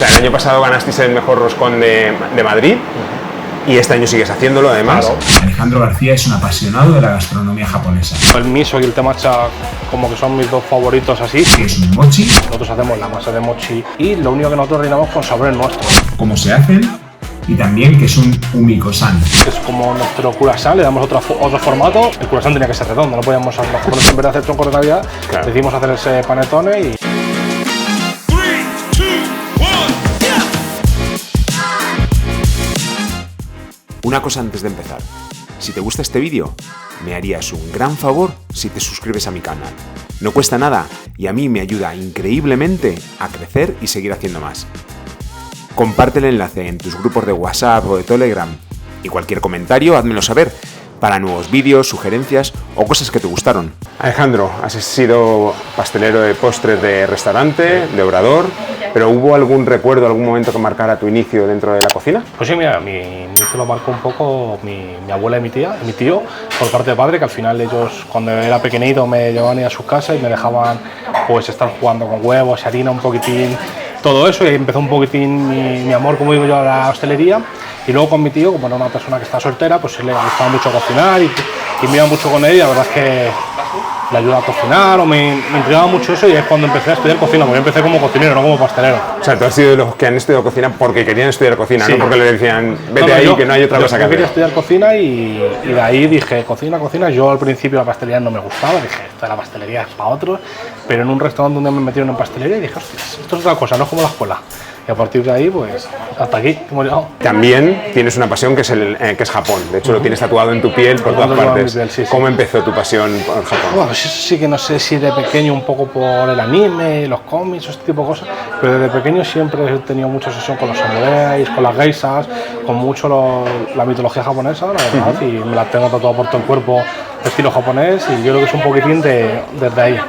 El año pasado ganasteis el mejor roscón de Madrid y este año sigues haciéndolo además. Claro. Alejandro García es un apasionado de la gastronomía japonesa. El miso y el temacha como que son mis dos favoritos así. ¿Qué es un mochi? Nosotros hacemos la masa de mochi y lo único que nosotros rellenamos con sabores nuestros. ¿Cómo se hacen? Y también que es un umiko-san. Es como nuestro curasán, le damos otro formato. El curasán tenía que ser redondo, no podíamos hacer los japoneses en vez de hacer troncos de Navidad. Claro. Decidimos hacer ese panetone y... Una cosa antes de empezar, si te gusta este vídeo, me harías un gran favor si te suscribes a mi canal. No cuesta nada y a mí me ayuda increíblemente a crecer y seguir haciendo más. Comparte el enlace en tus grupos de WhatsApp o de Telegram y cualquier comentario házmelo saber para nuevos vídeos, sugerencias o cosas que te gustaron. Alejandro, has sido pastelero de postres de restaurante, de obrador, pero ¿hubo algún recuerdo, algún momento que marcara tu inicio dentro de la cocina? Pues sí, mira, mi inicio lo marcó un poco mi abuela y mi tío, por parte de padre, que al final ellos cuando era pequeñito me llevaban a sus casas y me dejaban pues estar jugando con huevos, harina, un poquitín, todo eso, y empezó un poquitín mi amor, como digo yo, a la hostelería. Y luego con mi tío, como era una persona que está soltera, pues le gustaba mucho cocinar y me iba mucho con él, y la verdad es que le ayudaba a cocinar o me intrigaba mucho eso, y es cuando empecé a estudiar cocina, porque yo empecé como cocinero, no como pastelero. O sea, tú has sido de los que han estudiado cocina porque querían estudiar cocina, sí. No porque le decían, vete ahí, que no hay otra cosa que hacer. Yo quería estudiar cocina y de ahí dije, cocina. Yo al principio la pastelería no me gustaba, dije, esto de la pastelería es para otros, pero en un restaurante donde me metieron en pastelería dije, hostias, esto es otra cosa, no es como la escuela. Y a partir de ahí, pues, hasta aquí hemos llegado. También tienes una pasión que es Japón. De hecho, lo tienes tatuado en tu piel por todas partes. Sí. ¿Cómo empezó tu pasión por Japón? Bueno, pues eso sí que no sé si de pequeño un poco por el anime, los cómics, este tipo de cosas, pero desde pequeño siempre he tenido mucha obsesión con los samuráis, con las geishas, con mucho la mitología japonesa, la verdad, y me la tengo tatuada por todo el cuerpo, estilo japonés, y yo creo que es un poquitín desde ahí.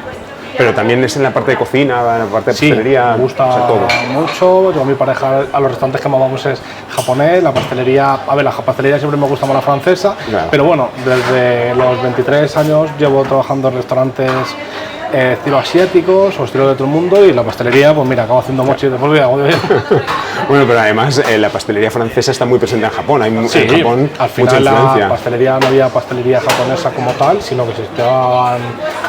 Pero también es en la parte de cocina, en la parte de pastelería. Me gusta todo. Mucho. Yo, mi pareja, a los restaurantes que más vamos es japonés, la pastelería, la pastelería siempre me gusta más la francesa, claro. Pero bueno, desde los 23 años llevo trabajando en restaurantes estilo asiáticos o estilo de todo el mundo, y la pastelería, pues mira, acabo haciendo mochi de por vida. Bueno, pero además la pastelería francesa está muy presente en Japón, hay sí, en Japón al final mucha influencia. La pastelería no había pastelería japonesa como tal, sino que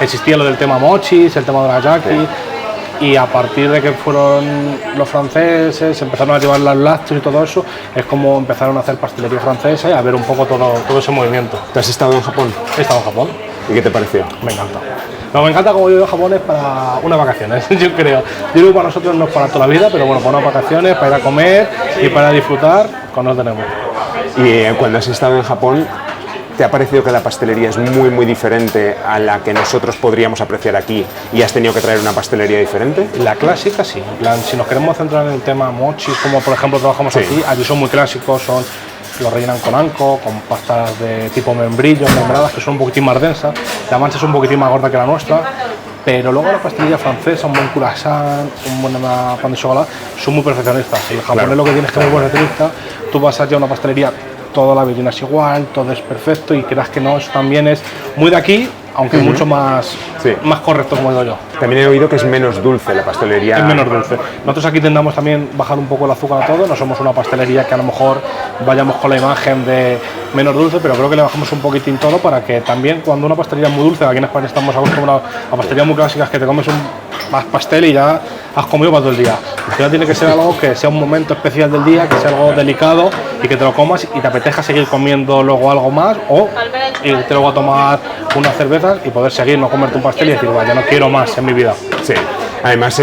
existía lo del tema mochis, el tema de la yaki, sí. Y a partir de que fueron los franceses, empezaron a llevar las lácteos y todo eso, es como empezaron a hacer pastelería francesa y a ver un poco todo ese movimiento. ¿Tú has estado en Japón? He estado en Japón. ¿Y qué te pareció? Me encanta. No, me encanta como yo veo Japón es para unas vacaciones, yo creo. Yo creo que para nosotros no es para toda la vida, pero bueno, para unas vacaciones, para ir a comer y para disfrutar, con lo tenemos. Y cuando has estado en Japón, ¿te ha parecido que la pastelería es muy diferente a la que nosotros podríamos apreciar aquí y has tenido que traer una pastelería diferente? La clásica sí, en plan, si nos queremos centrar en el tema mochis, como por ejemplo trabajamos aquí, allí son muy clásicos, los rellenan con anco, con pastas de tipo membrillo, membradas, que son un poquitín más densas, la mancha es un poquitín más gorda que la nuestra, pero luego la pastelería francesa, un buen curasán, un buen pan de chocolate, son muy perfeccionistas. El japonés, claro, lo que tienes es que es muy perfeccionista, tú vas allá a una pastelería, toda la bellina es igual, todo es perfecto, y creas que no, eso también es muy de aquí, aunque mucho más, más correcto, como digo yo. También he oído que es menos dulce la pastelería. Es menos dulce. Nosotros aquí intentamos también bajar un poco el azúcar a todo, no somos una pastelería que a lo mejor vayamos con la imagen de menos dulce, pero creo que le bajamos un poquitín todo para que también cuando una pastelería es muy dulce, aquí en España estamos acostumbrados a pastelerías muy clásicas que te comes más pastel y ya has comido para todo el día. Al final tiene que ser algo que sea un momento especial del día, que sea algo delicado y que te lo comas y te apetezca seguir comiendo luego algo más, o irte luego a tomar unas cervezas y poder seguir, no comerte un pastel y decir, ya no quiero más en mi vida. Sí. Además,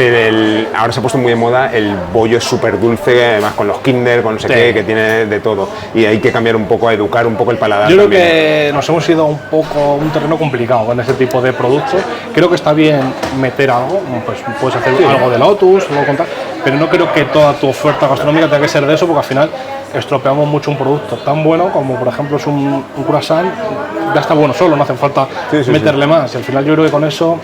ahora se ha puesto muy de moda el bollo súper dulce, además con los Kinder, con no sé qué, que tiene de todo. Y hay que cambiar un poco, educar un poco el paladar. Yo creo que nos hemos ido un poco un terreno complicado con ese tipo de productos. Creo que está bien meter algo, pues puedes hacer algo de Lotus, algo con tal, pero no creo que toda tu oferta gastronómica tenga que ser de eso, porque al final estropeamos mucho un producto tan bueno como por ejemplo es un croissant, ya está bueno solo, no hace falta meterle más. Y al final yo creo que con eso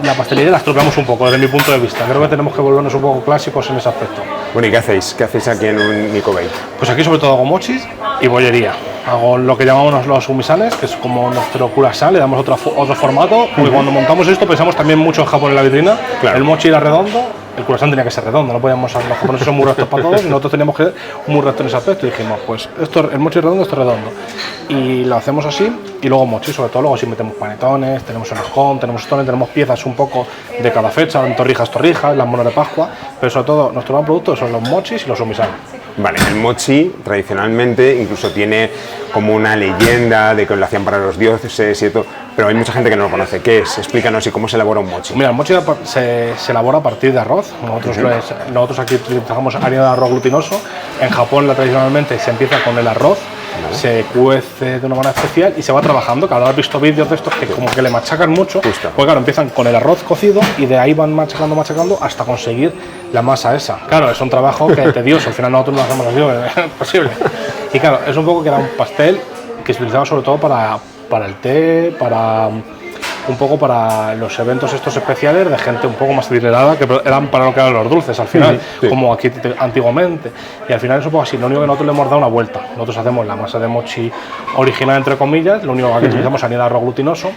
la pastelería la estropeamos un poco desde mi punto de vista. Creo que tenemos que volvernos un poco clásicos en ese aspecto. Bueno, ¿y qué hacéis? ¿Qué hacéis aquí en un Nico Bake? Pues aquí sobre todo hago mochis y bollería. Hago lo que llamamos los umisanes, que es como nuestro curasán, le damos otro formato, porque cuando montamos esto pensamos también mucho en Japón en la vitrina. Claro. El mochi era redondo, el croissant tenía que ser redondo, no podíamos, los japoneses son muy rectos para todos y nosotros teníamos que ser muy rectos en ese aspecto y dijimos, pues el mochi redondo, esto es redondo. Y lo hacemos así y luego mochi, sobre todo luego sí metemos panetones, tenemos el roscón, tenemos stones, tenemos piezas un poco de cada fecha, torrijas, las monos de Pascua, pero sobre todo nuestro gran producto son los mochis y los umisaki. Vale, el mochi tradicionalmente incluso tiene como una leyenda de que lo hacían para los dioses y todo, pero hay mucha gente que no lo conoce. ¿Qué es? Explícanos y cómo se elabora un mochi. Mira, el mochi se elabora a partir de arroz. Nosotros aquí utilizamos harina de arroz glutinoso. En Japón tradicionalmente se empieza con el arroz, se cuece de una manera especial y se va trabajando. Claro, has visto vídeos de estos que como que le machacan mucho. Justo. Pues claro, empiezan con el arroz cocido y de ahí van machacando hasta conseguir la masa esa. Claro, es un trabajo que es tedioso, al final nosotros no lo hacemos así, es imposible. Y claro, es un poco que era un pastel que se utilizaba sobre todo para el té, un poco para los eventos estos especiales de gente un poco más adinerada, que eran para lo que eran los dulces al final, como aquí antiguamente. Y al final es un poco así, lo único que nosotros le hemos dado una vuelta. Nosotros hacemos la masa de mochi original, entre comillas, lo único que utilizamos es harina de arroz glutinoso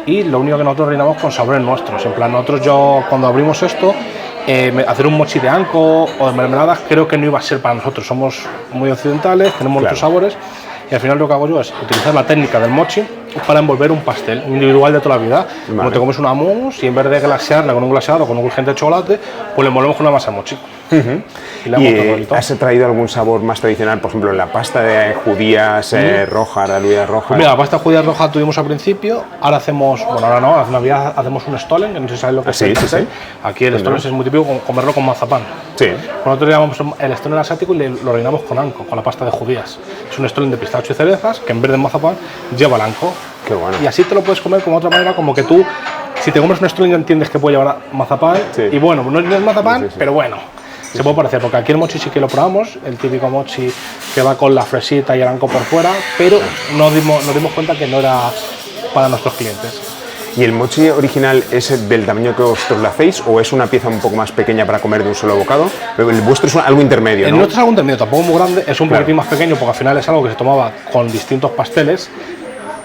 y lo único que nosotros rellenamos con sabores nuestros. En plan, nosotros cuando abrimos esto, hacer un mochi de anco o de mermeladas creo que no iba a ser para nosotros. Somos muy occidentales, tenemos nuestros sabores y al final lo que hago yo es utilizar la técnica del mochi para envolver un pastel individual de toda la vida. Cuando te comes una mousse y en vez de glasearla con un glaseado o con un crujiente de chocolate, pues le envolvemos con una masa mochi. ¿Y has traído algún sabor más tradicional? Por ejemplo, la pasta de judías roja, la alubia roja. Mira, la pasta judía roja tuvimos al principio, ahora hacemos, bueno, ahora no, en Navidad hacemos un stollen, que no sé si sabes lo que es. Sí. Aquí el stollen es muy típico comerlo con mazapán. Sí. Nosotros llamamos el stollen asiático y lo rellenamos con anco, con la pasta de judías. Es un stollen de pistacho y cerezas que en vez de mazapán lleva el anco. Qué bueno. Y así te lo puedes comer como otra manera, como que tú, si te comes un stollen ya entiendes que puede llevar mazapán. Y bueno, no es mazapán, pero bueno. Se puede parecer, porque aquí el mochi sí que lo probamos, el típico mochi que va con la fresita y el anco por fuera, pero nos dimos cuenta que no era para nuestros clientes. ¿Y el mochi original es del tamaño que vosotros lo hacéis o es una pieza un poco más pequeña para comer de un solo bocado? El vuestro es algo intermedio, ¿no? El nuestro es algo intermedio, tampoco muy grande, es un poquitín más pequeño porque al final es algo que se tomaba con distintos pasteles,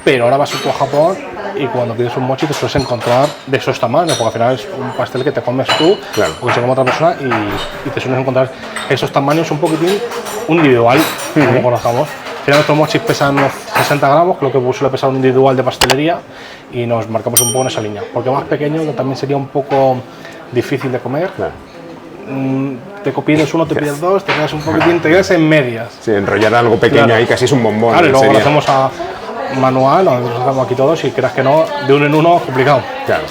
pero ahora vas tú a Japón y cuando pides un mochi te sueles encontrar de esos tamaños, porque al final es un pastel que te comes tú, o que se come otra persona y te sueles encontrar esos tamaños un poquitín individual, como conozcamos. Al final nuestros mochis pesan unos 60 gramos, creo que suele pesar un individual de pastelería y nos marcamos un poco en esa línea, porque más pequeño que también sería un poco difícil de comer. Te pides uno, te pides dos, te quedas un poquitín, te quedas en medias. Sí, enrollar algo pequeño ahí casi es un bombón. Claro, y luego lo hacemos a manual, nosotros hacemos aquí todos y creas que no, de uno en uno complicado. Claro.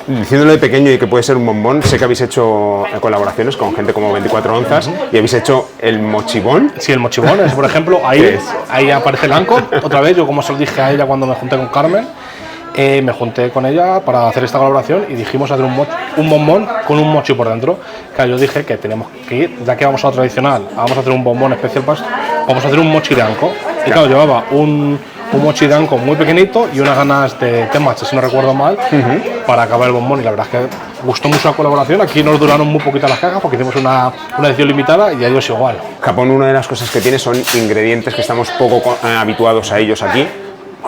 Diciéndolo de pequeño y que puede ser un bombón, sé que habéis hecho colaboraciones con gente como 24 onzas y habéis hecho el mochibón. Sí, el mochibón es, por ejemplo, ahí aparece el anco. Otra vez, yo como se lo dije a ella cuando me junté con Carmen, me junté con ella para hacer esta colaboración y dijimos hacer un bombón con un mochi por dentro. Claro, yo dije que tenemos que ir, ya que vamos a lo tradicional, vamos a hacer un bombón especial para esto, vamos a hacer un mochi de anco. Y claro, llevaba un mochi de anco muy pequeñito y unas ganas de té matcha, si no recuerdo mal, para acabar el bombón. Y la verdad es que gustó mucho la colaboración. Aquí nos duraron muy poquitas las cajas porque hicimos una edición limitada y a ellos igual. Japón, una de las cosas que tiene son ingredientes que estamos poco habituados a ellos aquí.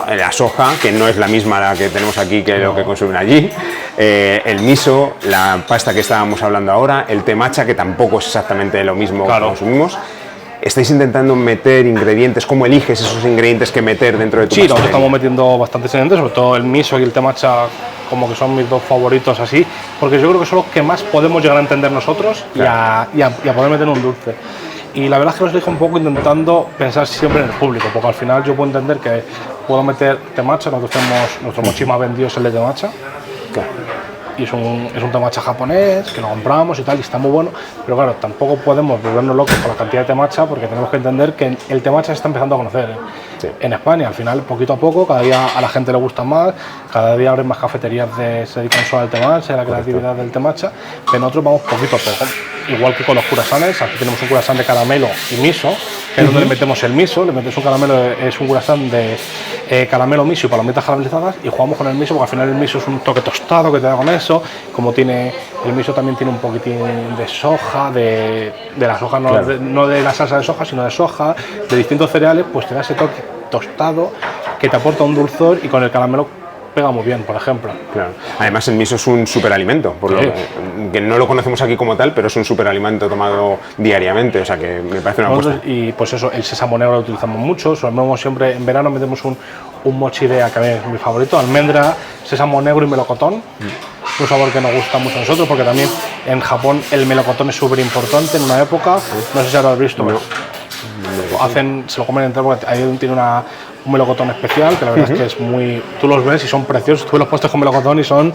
La soja, que no es la misma la que tenemos aquí que lo que consumen allí, el miso, la pasta que estábamos hablando ahora, el té matcha, que tampoco es exactamente lo mismo que consumimos. ¿Estáis intentando meter ingredientes? ¿Cómo eliges esos ingredientes que meter dentro de tu pastel? Sí, nosotros estamos metiendo bastantes ingredientes, sobre todo el miso y el té matcha, como que son mis dos favoritos así, porque yo creo que son los que más podemos llegar a entender nosotros y a poder meter un dulce. Y la verdad es que los dejo un poco intentando pensar siempre en el público, porque al final yo puedo entender que puedo meter té matcha, nosotros tenemos nuestro mochi más vendido es el de té matcha. Y es un té matcha japonés que lo compramos y tal, y está muy bueno, pero claro, tampoco podemos volvernos locos con la cantidad de té matcha porque tenemos que entender que el té matcha se está empezando a conocer en España. Al final, poquito a poco, cada día a la gente le gusta más, cada día abren más cafeterías que se dedican solo al té matcha, a la creatividad del té matcha, pero nosotros vamos poquito a poco. Igual que con los croissants, aquí tenemos un croissant de caramelo y miso, que es donde le metemos el miso, le metes un caramelo, es un croissant de caramelo, miso y palomitas caramelizadas, y jugamos con el miso porque al final el miso es un toque tostado que te da con eso, como el miso también tiene un poquitín de soja, de la soja, no de la salsa de soja, sino de soja, de distintos cereales, pues te da ese toque tostado que te aporta un dulzor y con el caramelo pega muy bien, por ejemplo. Claro. Además, el miso es un superalimento, por lo que no lo conocemos aquí como tal, pero es un superalimento tomado diariamente, o sea que me parece una apuesta. Y pues eso, el sésamo negro lo utilizamos mucho, solemos siempre, en verano metemos un mochi idea que a mí es mi favorito, almendra, sésamo negro y melocotón. Un sabor que nos gusta mucho a nosotros, porque también en Japón el melocotón es súper importante en una época, no sé si lo has visto, no. Se lo comen entero porque ahí tiene un melocotón especial, que la verdad es que es muy... Tú los ves y son preciosos, tú los puestos con melocotón y son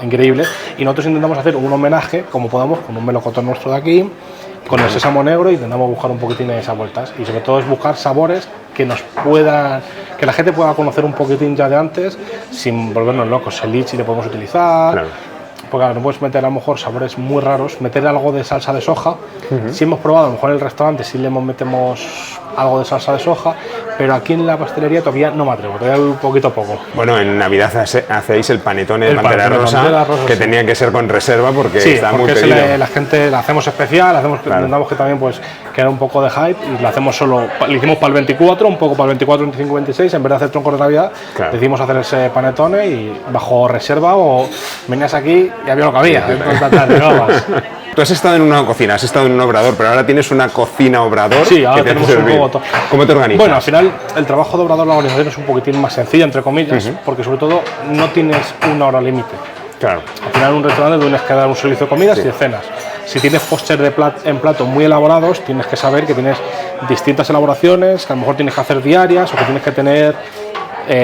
increíbles. Y nosotros intentamos hacer un homenaje, como podamos, con un melocotón nuestro de aquí, con el sésamo negro, y intentamos buscar un poquitín de esas vueltas. Y sobre todo es buscar sabores que nos puedan... que la gente pueda conocer un poquitín ya de antes, sin volvernos locos. El lichi le podemos utilizar... Claro. Porque claro, no puedes meter a lo mejor sabores muy raros, meter algo de salsa de soja. Si hemos probado, a lo mejor en el restaurante sí le metemos algo de salsa de soja, pero aquí en la pastelería todavía no me atrevo, todavía un poquito poco. Bueno, en Navidad hacéis el panetone de Pantera Rosa, que sí, tenía que ser con reserva porque sí, está porque muy pedido. La gente la hacemos especial, intentamos que también pues quede un poco de hype, y lo hacemos solo, lo hicimos para el 24, un poco para el 24, 25, 26, en vez de hacer troncos de Navidad, decidimos hacer ese panetone y bajo reserva, o venías aquí y había lo que había. Tú has estado en una cocina, has estado en un obrador, pero ahora tienes una cocina obrador. Sí, ahora tenemos un poco. ¿Cómo te organizas? Bueno, al final el trabajo de obrador, la organización es un poquitín más sencilla, entre comillas, porque sobre todo no tienes una hora límite. Claro. Al final en un restaurante tienes que dar un servicio de comidas y de cenas. Si tienes póster en plato muy elaborados, tienes que saber que tienes distintas elaboraciones, que a lo mejor tienes que hacer diarias o que tienes que tener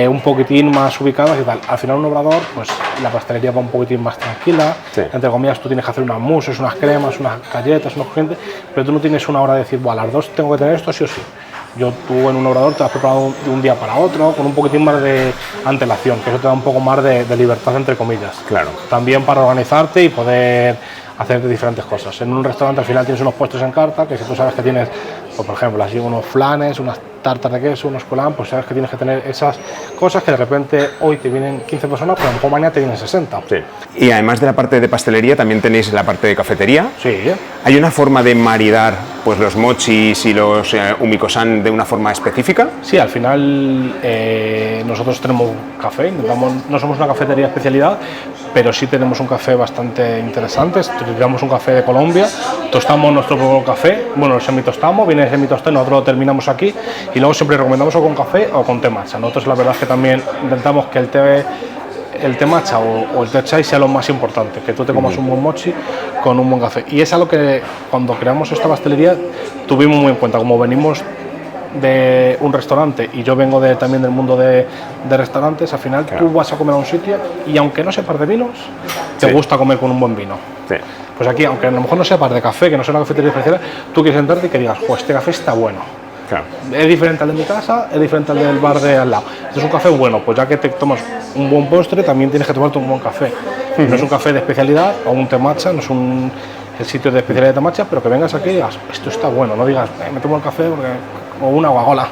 un poquitín más ubicadas y tal. Al final un obrador, pues la pastelería va un poquitín más tranquila, entre comillas tú tienes que hacer unas mousses, unas cremas, unas galletas, unos crujientes, pero tú no tienes una hora de decir, a las 2 tengo que tener esto sí o sí. Tú en un obrador te has preparado de un día para otro, con un poquitín más de antelación, que eso te da un poco más de libertad, entre comillas. Claro. También para organizarte y poder hacer diferentes cosas. En un restaurante al final tienes unos puestos en carta, que si tú sabes que tienes, pues, por ejemplo, así unos flanes, unas tartas de queso, unos colán, pues sabes que tienes que tener esas cosas que de repente hoy te vienen 15 personas, pero a lo mejor mañana te vienen 60. Sí. Y además de la parte de pastelería, también tenéis la parte de cafetería. Sí. ¿Hay una forma de maridar pues los mochis y los umiko-san de una forma específica? Sí, al final nosotros tenemos café, no somos una cafetería de especialidad, pero sí tenemos un café bastante interesante. Utilizamos un café de Colombia, tostamos nuestro propio café, bueno, lo semitostamos, viene semitostado, nosotros lo terminamos aquí, y luego siempre recomendamos o con café o con té matcha. Nosotros la verdad es que también intentamos que el té matcha o el té chai sea lo más importante, que tú te comas un buen mochi con un buen café. Y es algo que cuando creamos esta pastelería tuvimos muy en cuenta, como venimos de un restaurante y yo vengo también del mundo de restaurantes, al final tú vas a comer a un sitio y aunque no sepas de vinos, te gusta comer con un buen vino. Sí. Pues aquí, aunque a lo mejor no sepas de café, que no sea una cafetería especial, tú quieres sentarte y que digas, este café está bueno. Claro. Es diferente al de mi casa, es diferente al del bar de al lado. Este es un café bueno, pues ya que te tomas un buen postre, también tienes que tomarte un buen café. No es un café de especialidad o un té matcha, no es el sitio de especialidad de té matcha, pero que vengas aquí y digas, esto está bueno, no digas, me tomo el café o una guagola.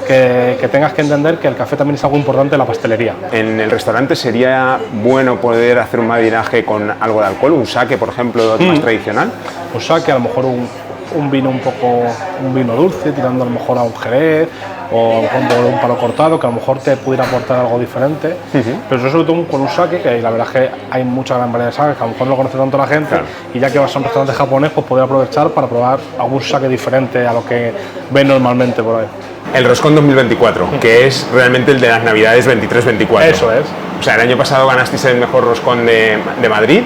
Que tengas que entender que el café también es algo importante en la pastelería. En el restaurante sería bueno poder hacer un maridaje con algo de alcohol, un sake, por ejemplo, más tradicional. Un sake, a lo mejor un vino dulce, tirando a lo mejor a un jerez o un palo cortado, que a lo mejor te pudiera aportar algo diferente. Pero eso sobre todo con un sake, que la verdad es que hay mucha gran variedad de sakes, que a lo mejor no lo conoce tanto la gente, y ya que vas a un restaurante japonés, pues poder aprovechar para probar algún sake diferente a lo que ven normalmente por ahí. El Roscón 2024, que es realmente el de las Navidades 23-24. Eso es. O sea, el año pasado ganasteis el mejor roscón de Madrid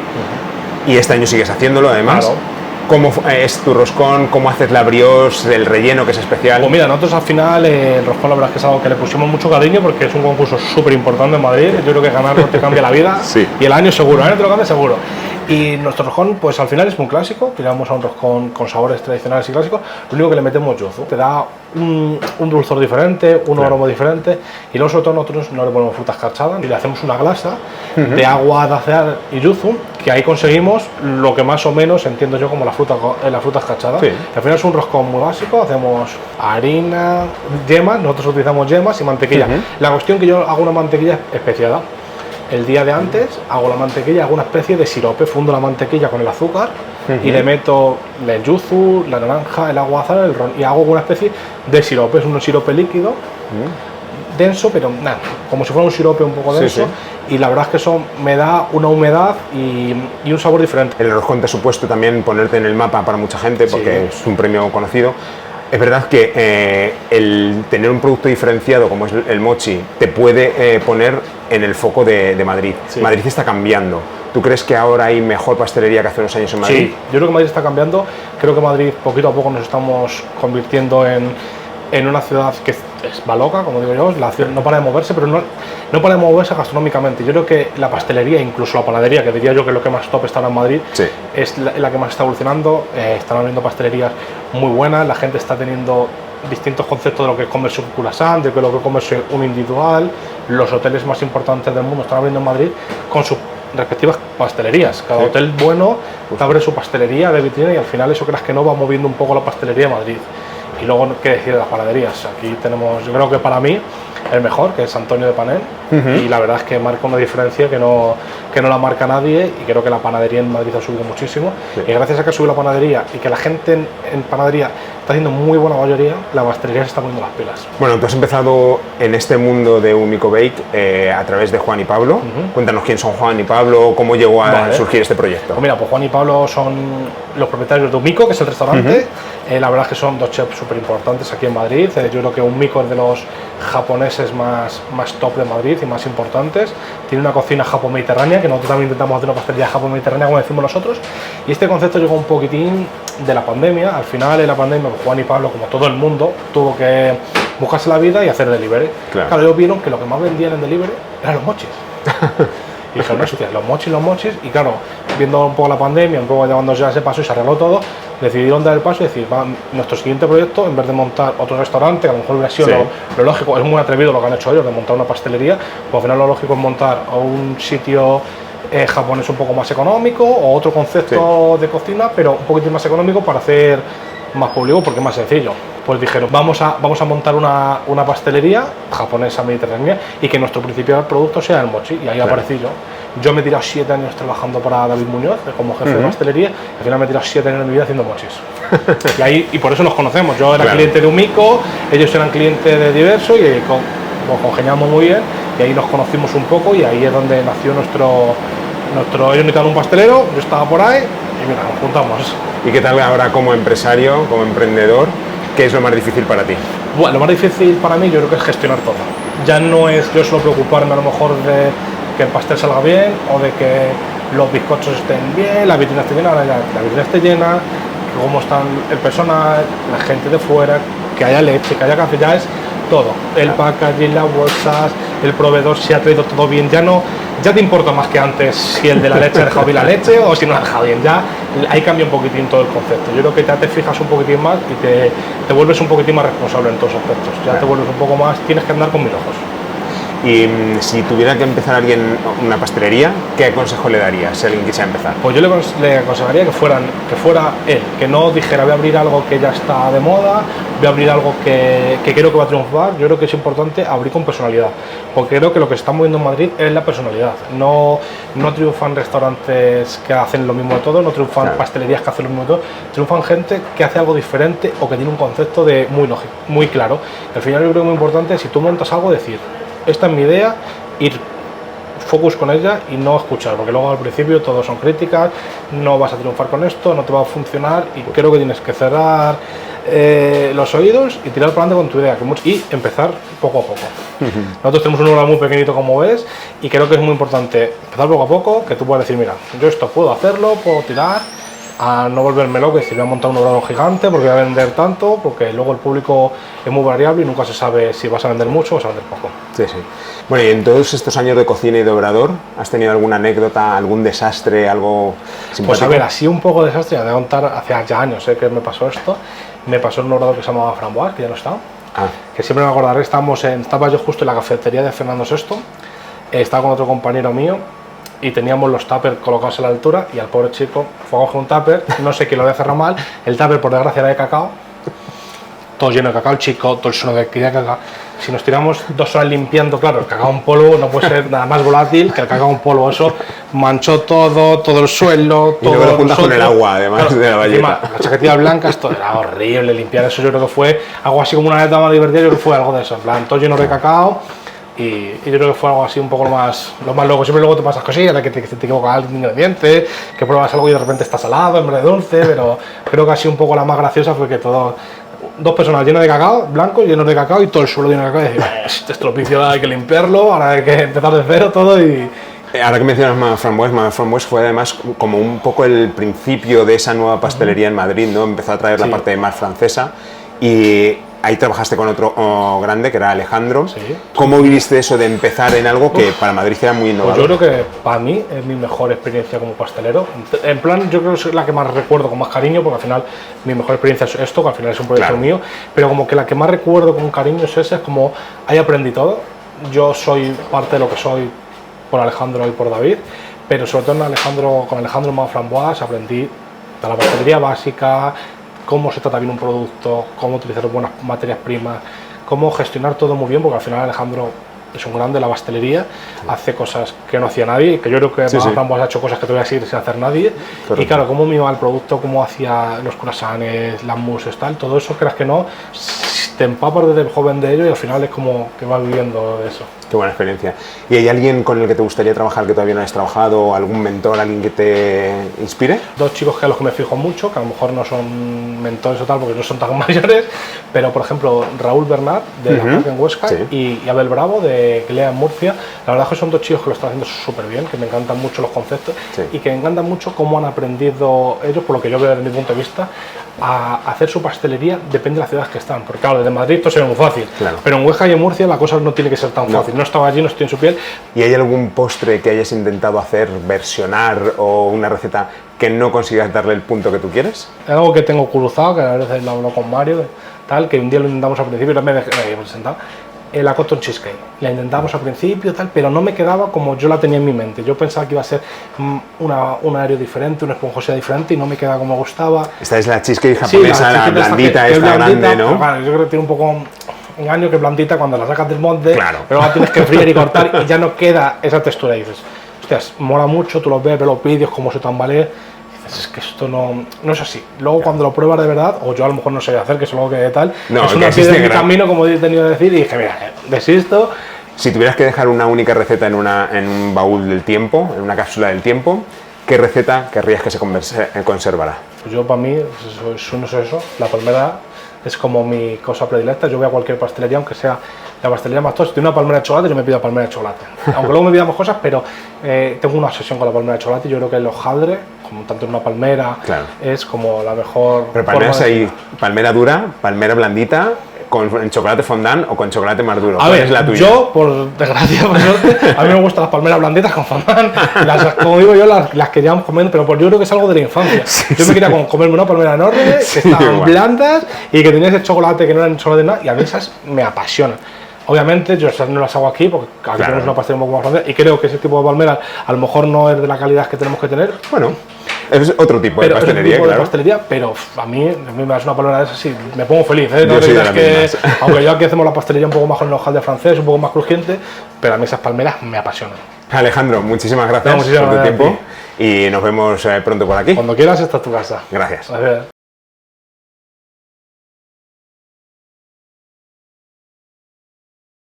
y este año sigues haciéndolo además. Claro. ¿Cómo es tu roscón? ¿Cómo haces la brioche, el relleno que es especial? Pues mira, nosotros al final el roscón la verdad es que es algo que le pusimos mucho cariño porque es un concurso súper importante en Madrid. Yo creo que ganarlo te cambia la vida y el año seguro, el año te lo cambia seguro. Y nuestro roscón, pues al final es muy clásico, tiramos a un roscón con sabores tradicionales y clásicos, lo único que le metemos yuzu. Te da un dulzor diferente, un aroma diferente, y luego sobre todo nosotros no le ponemos frutas escarchadas y le hacemos una glasa de agua de acear y yuzu, que ahí conseguimos lo que más o menos entiendo yo como la fruta escarchada. Al final es un roscón muy básico, hacemos harina, yemas, nosotros utilizamos yemas y mantequilla. La cuestión que yo hago una mantequilla especiada. El día de antes hago la mantequilla, hago una especie de sirope, fundo la mantequilla con el azúcar y le meto el yuzu, la naranja, el agua azar, el ron y hago una especie de sirope, es un sirope líquido denso, pero nada, como si fuera un sirope un poco denso. Y la verdad es que eso me da una humedad y un sabor diferente. El arroz conta ha supuesto también ponerte en el mapa para mucha gente porque es un premio conocido. Es verdad que el tener un producto diferenciado como es el mochi te puede poner en el foco de Madrid. Madrid está cambiando. ¿Tú crees que ahora hay mejor pastelería que hace unos años en Madrid? Sí, yo creo que Madrid está cambiando. Creo que Madrid poquito a poco nos estamos convirtiendo en una ciudad que va loca, como digo yo. La ciudad no para de moverse, pero no para de moverse gastronómicamente. Yo creo que la pastelería, incluso la panadería, que diría yo que es lo que más top está ahora en Madrid, es la que más está evolucionando. Están abriendo pastelerías muy buenas, la gente está teniendo distintos conceptos de lo que es comerse un croissant, de lo que es comerse un individual. Los hoteles más importantes del mundo están abriendo en Madrid con sus respectivas pastelerías. Cada hotel bueno abre su pastelería de vitrina y al final eso, creas que no, va moviendo un poco la pastelería de Madrid. Y luego, ¿qué decir de las panaderías? Aquí tenemos, yo creo que para mí, el mejor, que es Antonio de Panel, y la verdad es que marca una diferencia que no la marca nadie, y creo que la panadería en Madrid ha subido muchísimo, y gracias a que ha subido la panadería y que la gente en panadería está haciendo muy buena mayoría, la pastelería se está poniendo las pilas. Bueno, tú has empezado en este mundo de Umiko Bake a través de Juan y Pablo. Cuéntanos quién son Juan y Pablo, cómo llegó a surgir este proyecto. Pues mira, pues Juan y Pablo son los propietarios de Umiko, que es el restaurante. La verdad es que son dos chefs súper importantes aquí en Madrid. Yo creo que Umiko es de los japoneses más top de Madrid y más importantes. Tiene una cocina japo-mediterránea, que nosotros también intentamos hacer una pastelería japo-mediterránea, como decimos nosotros. Y este concepto llegó un poquitín de la pandemia. Al final, en la pandemia, Juan y Pablo, como todo el mundo, tuvo que buscarse la vida y hacer delivery. Claro, ellos vieron que lo que más vendían en delivery eran los mochis. Y dijeron, hostia, los mochis, y claro, viendo un poco la pandemia, un poco llevando ya ese paso y se arregló todo, decidieron dar el paso y decir, nuestro siguiente proyecto, en vez de montar otro restaurante, que a lo mejor hubiera sido lo lógico, es muy atrevido lo que han hecho ellos, de montar una pastelería, pues al final lo lógico es montar un sitio japonés un poco más económico, o otro concepto de cocina, pero un poquitín más económico para hacer más público, porque es más sencillo. Pues dijeron, vamos a montar una pastelería japonesa mediterránea y que nuestro principal producto sea el mochi, y ahí aparecí yo. Yo me he tirado 7 años trabajando para David Muñoz como jefe de pastelería, y al final me he tirado 7 años de mi vida haciendo mochis. y por eso nos conocemos. Yo era cliente de Umiko, ellos eran clientes de Diverso, y congeniamos muy bien, y ahí nos conocimos un poco, y ahí es donde nació nuestro ellos necesitaban un pastelero, yo estaba por ahí, y mira, nos juntamos. ¿Y qué tal ahora como empresario, como emprendedor? ¿Qué es lo más difícil para ti? Bueno, lo más difícil para mí yo creo que es gestionar todo. Ya no es yo solo preocuparme a lo mejor de que el pastel salga bien, o de que los bizcochos estén bien, la vitrina esté llena. Ahora ya la vitrina esté llena, cómo están el personal, la gente de fuera, que haya leche, que haya café, ya es todo. El packaging, las bolsas, el proveedor, si ha traído todo bien, ya te importa más que antes si el de la leche ha dejado bien la leche o si no la ha dejado bien. Ya ahí cambia un poquitín todo el concepto. Yo creo que ya te fijas un poquitín más y te vuelves un poquitín más responsable en todos los aspectos. Ya te vuelves un poco más, tienes que andar con 1000 ojos. Y si tuviera que empezar alguien una pastelería, ¿qué consejo le darías si alguien quisiera empezar? Pues yo le aconsejaría que fuera él, que no dijera voy a abrir algo que ya está de moda, voy a abrir algo que creo que va a triunfar. Yo creo que es importante abrir con personalidad, porque creo que lo que se está moviendo en Madrid es la personalidad. No triunfan restaurantes que hacen lo mismo de todo, no triunfan pastelerías que hacen lo mismo de todo, triunfan gente que hace algo diferente o que tiene un concepto muy lógico, muy claro. Al final yo creo que es muy importante, si tú montas algo, decir esta es mi idea, ir focus con ella y no escuchar, porque luego al principio todo son críticas, no vas a triunfar con esto, no te va a funcionar, y creo que tienes que cerrar los oídos y tirar para adelante con tu idea, y empezar poco a poco. Nosotros tenemos un horario muy pequeñito, como ves, y creo que es muy importante empezar poco a poco, que tú puedas decir, mira, yo esto puedo hacerlo, puedo tirar, a no volverme loco y decir voy a montar un horario gigante porque voy a vender tanto, porque luego el público es muy variable y nunca se sabe si vas a vender mucho o vas a vender poco. Sí. Bueno, y en todos estos años de cocina y de obrador, ¿has tenido alguna anécdota, algún desastre, algo simpático? Pues a ver, así un poco desastre, ya de contar, hace ya años que me pasó esto. Me pasó en un obrador que se llamaba Framboise, que ya no está, que siempre me acordaré. Estaba yo justo en la cafetería de Fernando VI, estaba con otro compañero mío, y teníamos los tuppers colocados a la altura, y al pobre chico fue a coger un tupper, no sé quién lo había cerrado mal, el tupper por desgracia era de cacao, todo lleno de cacao, el chico, todo el suelo de cacao. Si nos tiramos 2 horas limpiando, claro, el cacao en polvo no puede ser nada más volátil que el cacao en polvo. Eso manchó todo el suelo, todo. Y luego lo juntas con el agua, además de la bayeta. Las chaquetillas blancas, todo era horrible limpiar eso. Yo creo que fue algo así como una neta más divertida. Yo creo que fue algo de eso, en plan, todo lleno de cacao. Y yo creo que fue algo así un poco lo más loco. Siempre luego te pasas cosillas, de que te equivocas algún ingrediente, que pruebas algo y de repente está salado en vez de dulce, pero creo que así un poco la más graciosa fue que todo. 2 personas llenas de cacao, blancos, llenos de cacao y todo el suelo lleno de cacao. Y decir, este estropicio hay que limpiarlo, ahora hay que empezar de cero todo y. Ahora que mencionas Madame Framboise fue además como un poco el principio de esa nueva pastelería en Madrid, ¿no? Empezó a traer la parte más francesa y ahí trabajaste con otro grande que era Alejandro. Sí. ¿Cómo viviste eso de empezar en algo que para Madrid era muy innovador? Pues yo creo que para mí es mi mejor experiencia como pastelero. En plan, yo creo que es la que más recuerdo con más cariño, porque al final mi mejor experiencia es esto, que al final es un proyecto mío, pero como que la que más recuerdo con cariño es esa, es como ahí aprendí todo. Yo soy parte de lo que soy por Alejandro y por David, pero sobre todo con Alejandro Madame Framboise aprendí de la pastelería básica, cómo se trata bien un producto, cómo utilizar buenas materias primas, cómo gestionar todo muy bien, porque al final Alejandro es un grande de la pastelería, hace cosas que no hacía nadie, que yo creo que Framboise ha hecho cosas que te voy a decir sin hacer nadie. Correcto. Y claro, cómo mimaba el producto, cómo hacía los croissants, las mousses, tal, todo eso, creas que no, te empapas desde joven de ello y al final es como que vas viviendo de eso. Qué buena experiencia. ¿Y hay alguien con el que te gustaría trabajar que todavía no has trabajado? ¿Algún mentor, alguien que te inspire? 2 chicos que a los que me fijo mucho, que a lo mejor no son mentores o tal, porque no son tan mayores, pero por ejemplo Raúl Bernat, de La Marca en Huesca, y Abel Bravo, de Glea en Murcia. La verdad es que son 2 chicos que lo están haciendo súper bien, que me encantan mucho los conceptos y que me encantan mucho cómo han aprendido ellos, por lo que yo veo desde mi punto de vista, a hacer su pastelería, depende de las ciudades que están. Porque claro, desde Madrid esto sería muy fácil, pero en Huesca y en Murcia la cosa no tiene que ser tan fácil. No estaba allí, no estoy en su piel. ¿Y hay algún postre que hayas intentado hacer, versionar o una receta que no consigas darle el punto que tú quieres? Es algo que tengo cruzado, que a veces lo hablo con Mario, tal, que un día lo intentamos al principio, no me dejé presentar. La cotton cheesecake, la intentamos al principio, tal, pero no me quedaba como yo la tenía en mi mente. Yo pensaba que iba a ser un aéreo diferente, una esponjosidad diferente y no me quedaba como me gustaba. Esta es la cheesecake japonesa, la blandita, esta grande, ¿no? Claro, yo creo que tiene un poco engaño, que blandita cuando la sacas del molde, pero la tienes que freír y cortar y ya no queda esa textura. Y dices, hostias, mola mucho, tú lo ves los vídeos, cómo se tambalea. Es que esto no es así. Luego cuando lo pruebas de verdad, o yo a lo mejor no sé hacer, que es algo que tal, es una piedra en mi camino, como he tenido que decir, y dije, mira, desisto. Si tuvieras que dejar una única receta en un baúl del tiempo, en una cápsula del tiempo, ¿qué receta querrías que se conservara? Pues yo, para mí, no sé eso, la palmera es como mi cosa predilecta. Yo voy a cualquier pastelería, aunque sea la pastelería más tosta, si tiene una palmera de chocolate, yo me pido palmera de chocolate. Aunque luego me pidamos cosas, pero tengo una obsesión con la palmera de chocolate. Yo creo que el hojaldre, como tanto en una palmera, es como la mejor. Pero palmeras hay palmera dura, palmera blandita, con chocolate fondant o con chocolate más duro. A ver, es la tuya? yo, por desgracia, por suerte, a mí me gustan las palmeras blanditas con fondant. Como digo yo, las que llevamos comiendo, pero yo creo que es algo de la infancia. Yo me quería comerme una palmera enorme, que estaban blandas y que tenía ese chocolate que no eran chocolate de nada, y a mí esas me apasionan. Obviamente yo no las hago aquí porque aquí tenemos una pastelería un poco más grande y creo que ese tipo de palmeras a lo mejor no es de la calidad que tenemos que tener. Bueno, es otro tipo de pastelería, de pastelería, pero a mí me das una palmera de esas y me pongo feliz. No soy de que, aunque yo aquí hacemos la pastelería un poco más con el hojaldre francés, un poco más crujiente, pero a mí esas palmeras me apasionan. Alejandro, muchísimas gracias por tu tiempo y nos vemos pronto por aquí. Cuando quieras, esta es tu casa. Gracias. Gracias.